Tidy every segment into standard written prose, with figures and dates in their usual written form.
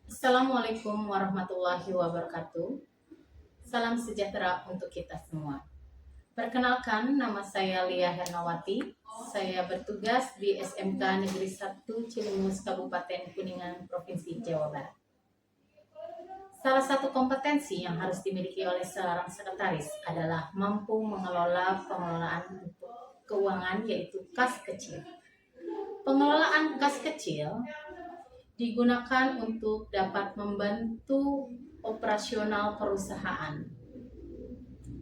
Assalamualaikum warahmatullahi wabarakatuh. Salam sejahtera untuk kita semua. Perkenalkan, nama saya Lia Hernawati. Saya bertugas di SMK Negeri 1 Cilimus, Kabupaten Kuningan, Provinsi Jawa Barat. Salah satu kompetensi yang harus dimiliki oleh seorang sekretaris adalah mampu mengelola pengelolaan untuk keuangan, yaitu kas kecil. Pengelolaan kas kecil digunakan untuk dapat membantu operasional perusahaan.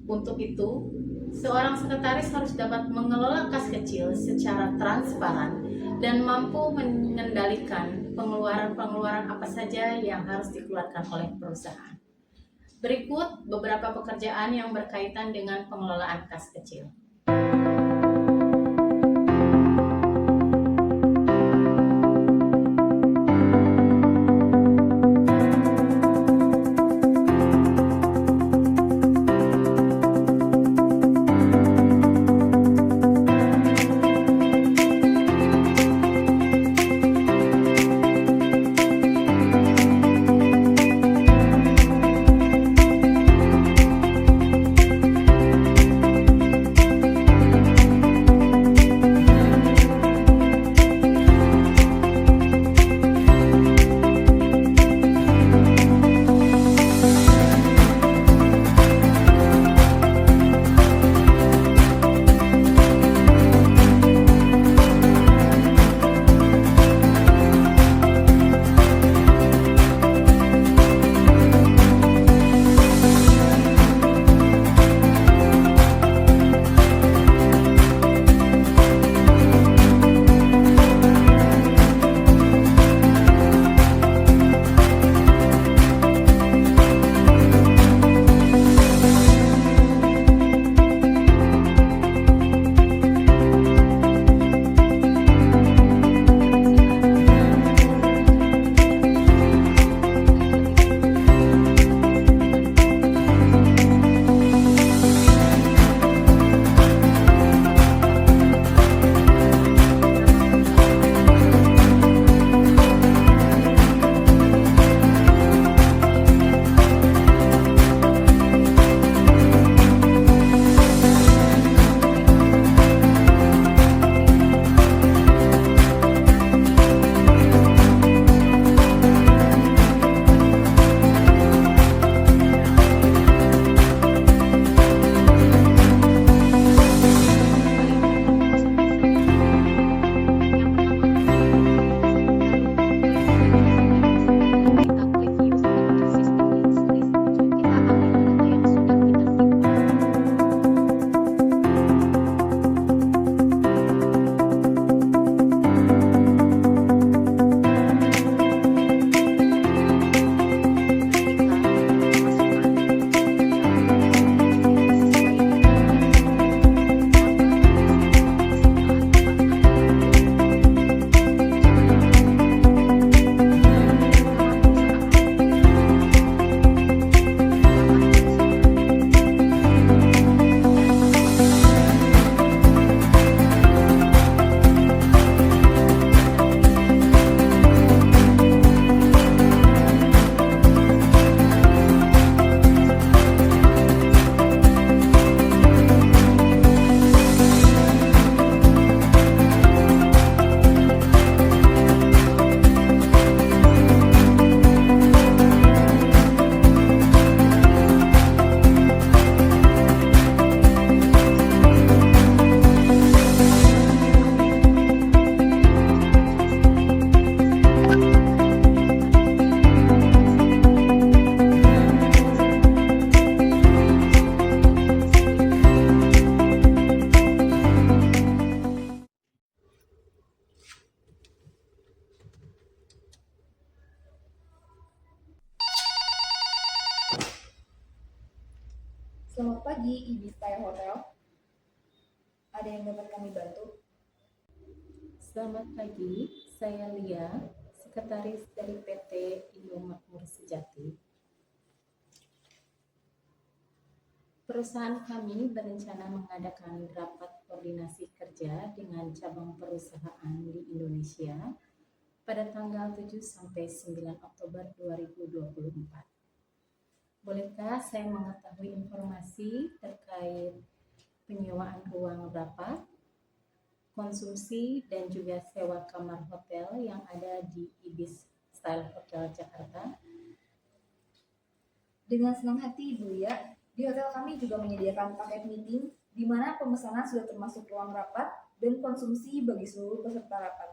Untuk itu, seorang sekretaris harus dapat mengelola kas kecil secara transparan dan mampu mengendalikan pengeluaran-pengeluaran apa saja yang harus dikeluarkan oleh perusahaan. Berikut beberapa pekerjaan yang berkaitan dengan pengelolaan kas kecil. Selamat pagi, Ibistaya Hotel. Ada yang dapat kami bantu? Selamat pagi, saya Lia, sekretaris dari PT Indo Makmur Sejati. Perusahaan kami berencana mengadakan rapat koordinasi kerja dengan cabang perusahaan di Indonesia pada tanggal 7 sampai 9 Oktober 2024. Bolehkah saya mengetahui informasi terkait penyewaan ruang rapat, konsumsi, dan juga sewa kamar hotel yang ada di Ibis Style Hotel Jakarta? Dengan senang hati Ibu ya, di hotel kami juga menyediakan paket meeting di mana pemesanan sudah termasuk ruang rapat dan konsumsi bagi seluruh peserta rapat.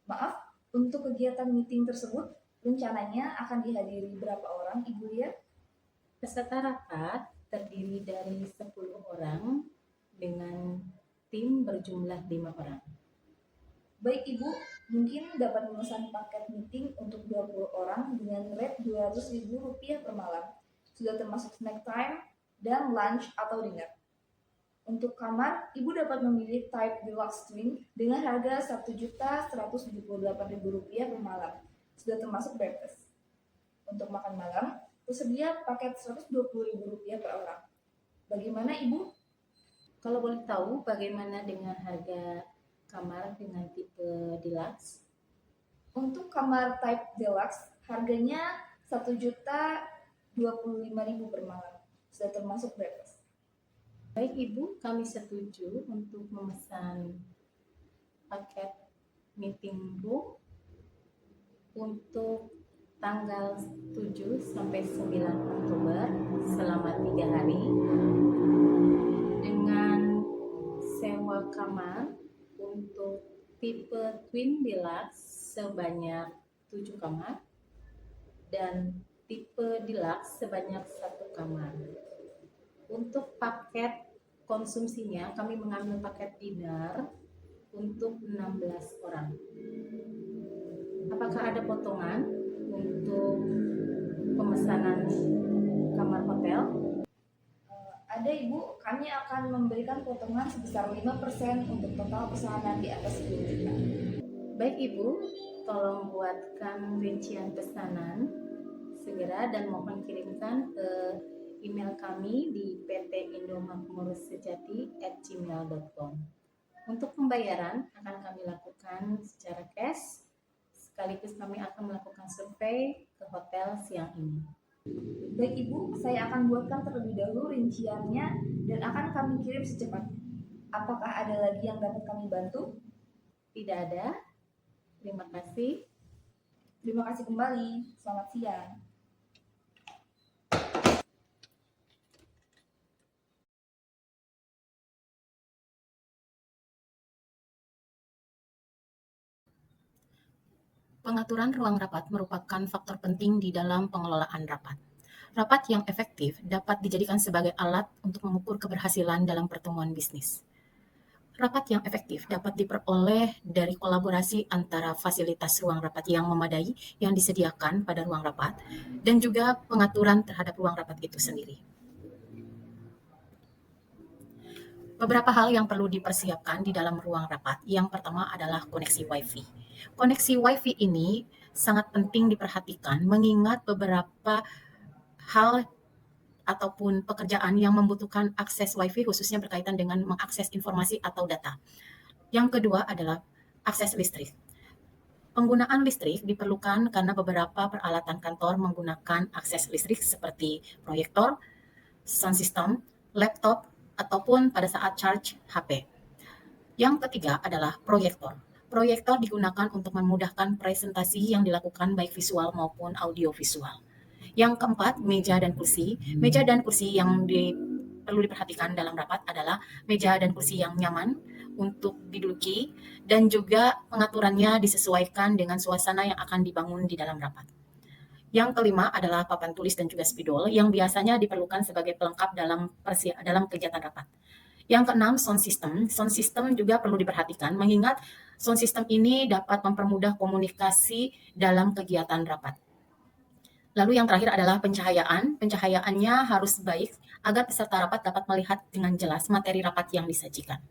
Maaf, untuk kegiatan meeting tersebut rencananya akan dihadiri berapa orang Ibu ya? Peserta rapat terdiri dari 10 orang dengan tim berjumlah 5 orang. Baik Ibu, mungkin dapat memesan paket meeting untuk 20 orang dengan rate Rp200.000 per malam. Sudah termasuk snack time dan lunch atau dinner. Untuk kamar, Ibu dapat memilih type deluxe twin dengan harga Rp1.178.000 per malam. Sudah termasuk breakfast. Untuk makan malam, tersedia paket Rp120.000 per orang. Bagaimana Ibu? Kalau boleh tahu bagaimana dengan harga kamar dengan tipe deluxe? Untuk kamar type deluxe, harganya Rp1.025.000 per malam. Sudah termasuk breakfast. Baik Ibu, kami setuju untuk memesan paket meeting room untuk tanggal 7 sampai 9 Oktober selama 3 hari dengan sewa kamar untuk tipe twin deluxe sebanyak 7 kamar dan tipe deluxe sebanyak 1 kamar. Untuk paket konsumsinya kami mengambil paket dinner untuk 16 orang. Apakah ada potongan untuk pemesanan kamar hotel? Ada Ibu, kami akan memberikan potongan sebesar 5% untuk total pesanan di atas 10 juta. Baik Ibu, tolong buatkan rincian pesanan segera dan mohon kirimkan ke email kami di pt.indomakmursejati@gmail.com. Untuk pembayaran akan kami lakukan secara cash, sekaligus kami akan melakukan survei ke hotel siang ini. Baik Ibu, saya akan buatkan terlebih dahulu rinciannya dan akan kami kirim secepatnya. Apakah ada lagi yang dapat kami bantu? Tidak ada. Terima kasih. Terima kasih kembali. Selamat siang. Pengaturan ruang rapat merupakan faktor penting di dalam pengelolaan rapat. Rapat yang efektif dapat dijadikan sebagai alat untuk mengukur keberhasilan dalam pertemuan bisnis. Rapat yang efektif dapat diperoleh dari kolaborasi antara fasilitas ruang rapat yang memadai yang disediakan pada ruang rapat dan juga pengaturan terhadap ruang rapat itu sendiri. Beberapa hal yang perlu dipersiapkan di dalam ruang rapat. Yang pertama adalah koneksi Wi-Fi. Koneksi Wi-Fi ini sangat penting diperhatikan mengingat beberapa hal ataupun pekerjaan yang membutuhkan akses Wi-Fi khususnya berkaitan dengan mengakses informasi atau data. Yang kedua adalah akses listrik. Penggunaan listrik diperlukan karena beberapa peralatan kantor menggunakan akses listrik seperti proyektor, sound system, laptop, ataupun pada saat charge HP. Yang ketiga adalah proyektor. Proyektor digunakan untuk memudahkan presentasi yang dilakukan baik visual maupun audio visual. Yang keempat, meja dan kursi. Meja dan kursi yang perlu diperhatikan dalam rapat adalah meja dan kursi yang nyaman untuk diduduki dan juga pengaturannya disesuaikan dengan suasana yang akan dibangun di dalam rapat. Yang kelima adalah papan tulis dan juga spidol yang biasanya diperlukan sebagai pelengkap dalam kegiatan rapat. Yang keenam, sound system. Sound system juga perlu diperhatikan mengingat sound system ini dapat mempermudah komunikasi dalam kegiatan rapat. Lalu yang terakhir adalah pencahayaan. Pencahayaannya harus baik agar peserta rapat dapat melihat dengan jelas materi rapat yang disajikan.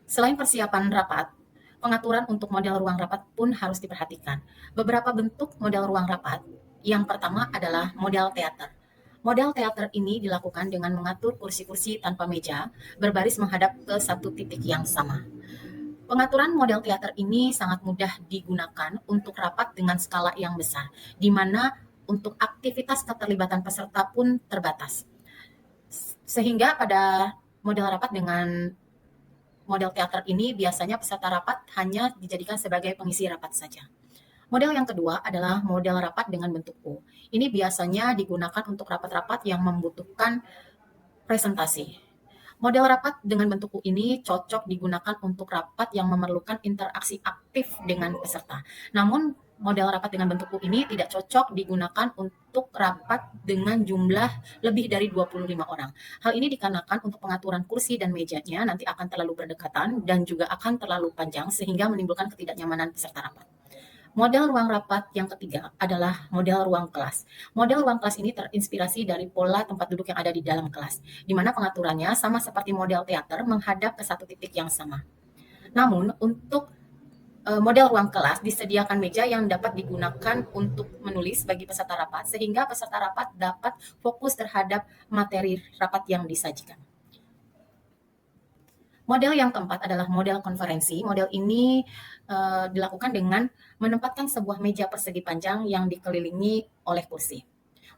Selain persiapan rapat, pengaturan untuk model ruang rapat pun harus diperhatikan. Beberapa bentuk model ruang rapat. Yang pertama adalah model teater. Model teater ini dilakukan dengan mengatur kursi-kursi tanpa meja berbaris menghadap ke satu titik yang sama. Pengaturan model teater ini sangat mudah digunakan untuk rapat dengan skala yang besar, di mana untuk aktivitas keterlibatan peserta pun terbatas. Sehingga pada model rapat dengan model teater ini biasanya peserta rapat hanya dijadikan sebagai pengisi rapat saja. Model yang kedua adalah model rapat dengan bentuk U. Ini biasanya digunakan untuk rapat-rapat yang membutuhkan presentasi. Model rapat dengan bentuk U ini cocok digunakan untuk rapat yang memerlukan interaksi aktif dengan peserta. Namun, model rapat dengan bentuk U ini tidak cocok digunakan untuk rapat dengan jumlah lebih dari 25 orang. Hal ini dikarenakan untuk pengaturan kursi dan mejanya nanti akan terlalu berdekatan dan juga akan terlalu panjang sehingga menimbulkan ketidaknyamanan peserta rapat. Model ruang rapat yang ketiga adalah model ruang kelas. Model ruang kelas ini terinspirasi dari pola tempat duduk yang ada di dalam kelas, di mana pengaturannya sama seperti model teater menghadap ke satu titik yang sama. Namun, untuk model ruang kelas disediakan meja yang dapat digunakan untuk menulis bagi peserta rapat, sehingga peserta rapat dapat fokus terhadap materi rapat yang disajikan. Model yang keempat adalah model konferensi. Model ini dilakukan dengan menempatkan sebuah meja persegi panjang yang dikelilingi oleh kursi.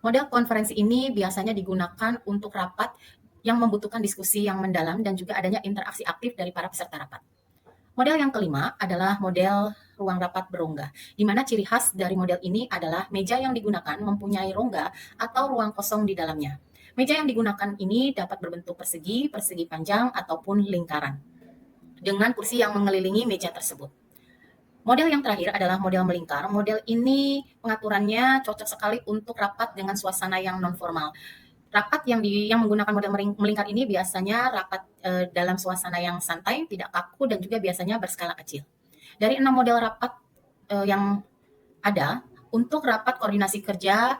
Model konferensi ini biasanya digunakan untuk rapat yang membutuhkan diskusi yang mendalam dan juga adanya interaksi aktif dari para peserta rapat. Model yang kelima adalah model ruang rapat berongga, di mana ciri khas dari model ini adalah meja yang digunakan mempunyai rongga atau ruang kosong di dalamnya. Meja yang digunakan ini dapat berbentuk persegi, persegi panjang, ataupun lingkaran, dengan kursi yang mengelilingi meja tersebut. Model yang terakhir adalah model melingkar. Model ini pengaturannya cocok sekali untuk rapat dengan suasana yang non-formal. Rapat yang menggunakan model melingkar ini biasanya rapat dalam suasana yang santai, tidak kaku, dan juga biasanya berskala kecil. Dari 6 model rapat yang ada, untuk rapat koordinasi kerja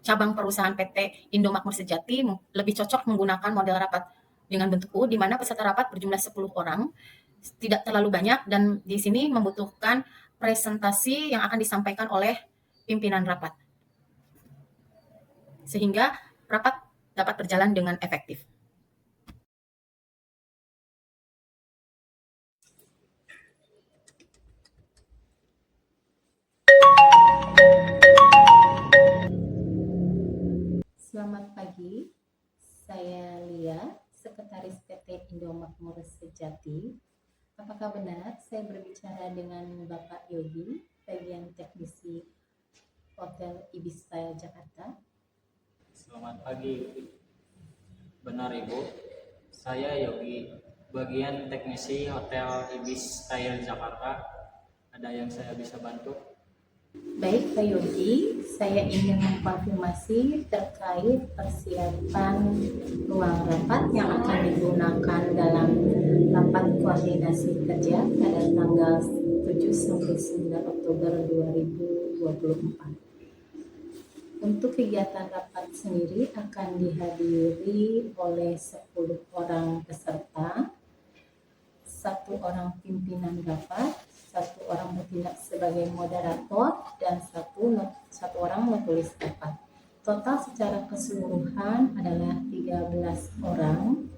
cabang perusahaan PT Indomakmur Sejati lebih cocok menggunakan model rapat dengan bentuk U, di mana peserta rapat berjumlah 10 orang, tidak terlalu banyak, dan di sini membutuhkan presentasi yang akan disampaikan oleh pimpinan rapat, sehingga rapat dapat berjalan dengan efektif. Selamat pagi, saya Lia, Sekretaris PT Indomakmur Sejati. Apakah benar saya berbicara dengan Bapak Yogi, bagian teknisi Hotel Ibis Style Jakarta? Selamat pagi. Benar Ibu, saya Yogi, bagian teknisi Hotel Ibis Style Jakarta. Ada yang saya bisa bantu? Baik Pak Yogi, saya ingin mengkonfirmasi terkait persiapan ruang rapat yang akan digunakan dalam rapat koordinasi kerja pada tanggal 7 sampai 9 Oktober 2024. Untuk kegiatan rapat sendiri akan dihadiri oleh 10 orang peserta, 1 orang pimpinan rapat, 1 orang bertindak sebagai moderator, dan satu orang menulis rapat. Total secara keseluruhan adalah 13 orang.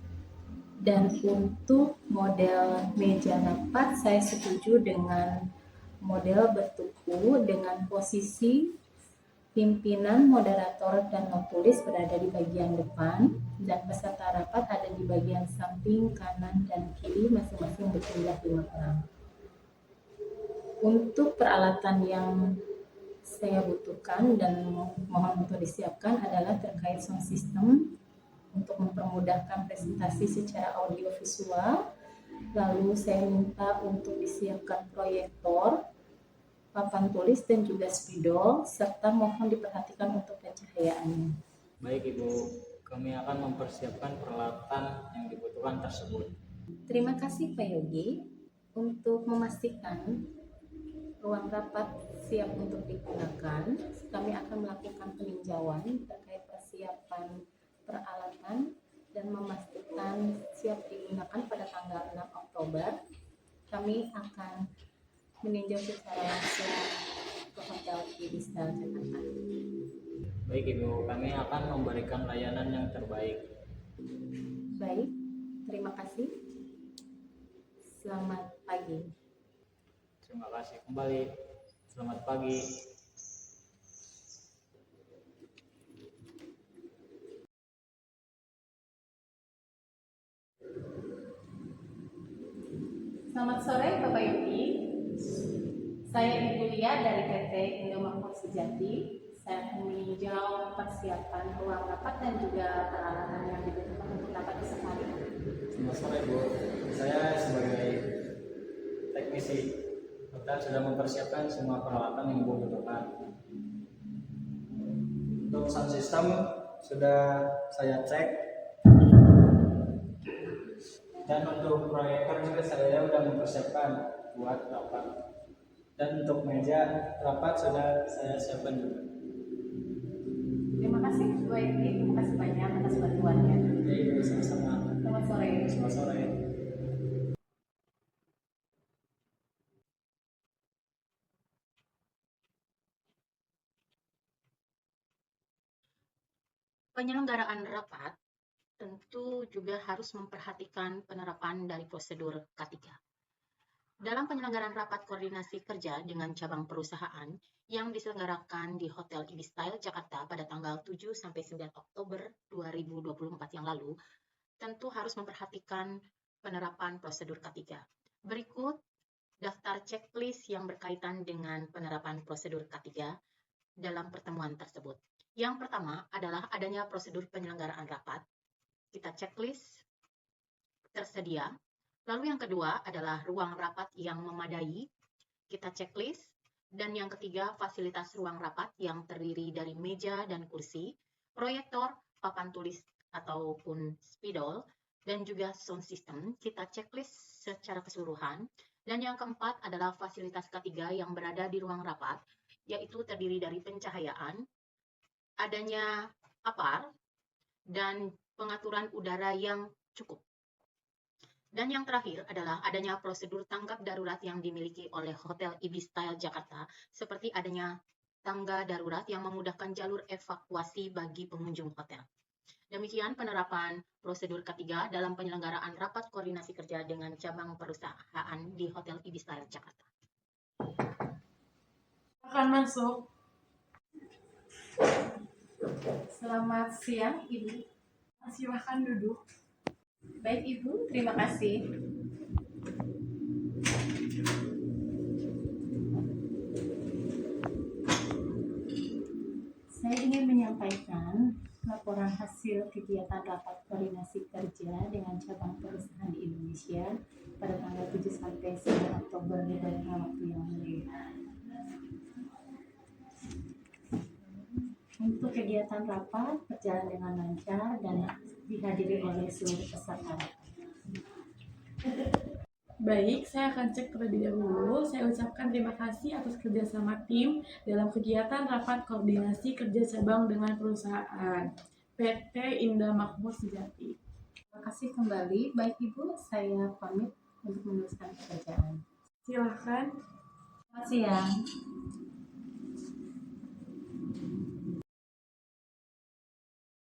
Dan untuk model meja rapat, saya setuju dengan model bertuku dengan posisi pimpinan, moderator, dan notulis berada di bagian depan, dan peserta rapat ada di bagian samping, kanan, dan kiri masing-masing berjumlah 5 orang. Untuk peralatan yang saya butuhkan dan mohon untuk disiapkan adalah terkait sound system untuk mempermudahkan presentasi secara audio visual. Lalu saya minta untuk disiapkan proyektor, papan tulis, dan juga spidol, serta mohon diperhatikan untuk pencahayaannya. Baik Ibu, kami akan mempersiapkan peralatan yang dibutuhkan tersebut. Terima kasih Pak Yogi. Untuk memastikan ruang rapat siap untuk digunakan, kami akan melakukan peninjauan terkait persiapan peralatan dan memastikan siap digunakan pada tanggal 6 Oktober. Kami akan meninjau secara langsung ke Hotel Ibis Style Jakarta. Baik Ibu, kami akan memberikan layanan yang terbaik. Baik, terima kasih. Selamat pagi. Terima kasih kembali. Selamat pagi. Selamat sore Bapak Yogi. Saya Ibu Lia dari PT Indomakmur Sejati. Saya akan meninjau persiapan ruang rapat dan juga peralatan yang dibutuhkan untuk rapat esok hari. Selamat sore Bu. Saya sebagai teknisi hotel sudah mempersiapkan semua peralatan yang Ibu butuhkan. Untuk sound system sudah saya cek, dan untuk proyektor juga saya sudah mempersiapkan buat rapat. Dan untuk meja rapat sudah saya siapkan juga. Terima kasih Bu Yogi, terima kasih banyak atas bantuannya. Jadi sama-sama. Selamat sore. Selamat sore. Penyelenggaraan rapat tentu juga harus memperhatikan penerapan dari prosedur K3. Dalam penyelenggaraan rapat koordinasi kerja dengan cabang perusahaan yang diselenggarakan di Hotel Ibis Style Jakarta pada tanggal 7 sampai 9 Oktober 2024 yang lalu, tentu harus memperhatikan penerapan prosedur K3. Berikut daftar checklist yang berkaitan dengan penerapan prosedur K3 dalam pertemuan tersebut. Yang pertama adalah adanya prosedur penyelenggaraan rapat. Kita checklist tersedia. Lalu yang kedua adalah ruang rapat yang memadai. Kita checklist. Dan yang ketiga, fasilitas ruang rapat yang terdiri dari meja dan kursi, proyektor, papan tulis ataupun spidol, dan juga sound system. Kita checklist secara keseluruhan. Dan yang keempat adalah fasilitas ketiga yang berada di ruang rapat, yaitu terdiri dari pencahayaan, adanya apar, dan pengaturan udara yang cukup. Dan yang terakhir adalah adanya prosedur tanggap darurat yang dimiliki oleh Hotel Ibis Style Jakarta, seperti adanya tangga darurat yang memudahkan jalur evakuasi bagi pengunjung hotel. Demikian penerapan prosedur ketiga dalam penyelenggaraan rapat koordinasi kerja dengan cabang perusahaan di Hotel Ibis Style Jakarta. Akan masuk. Selamat siang Ibu. Silahkan duduk. Baik Ibu, terima kasih. Saya ingin menyampaikan laporan hasil kegiatan rapat koordinasi kerja dengan cabang perusahaan di Indonesia pada tanggal 7 sampai 9 Oktober beberapa waktu yang lalu. Untuk kegiatan rapat berjalan dengan lancar dan dihadiri oleh seluruh peserta. Baik, saya akan cek terlebih dahulu. Saya ucapkan terima kasih atas kerjasama tim dalam kegiatan rapat koordinasi kerja cabang dengan perusahaan PT Indomakmur Sejati. Terima kasih kembali. Baik Ibu, saya pamit untuk meneruskan pekerjaan. Silahkan. Selamat siang.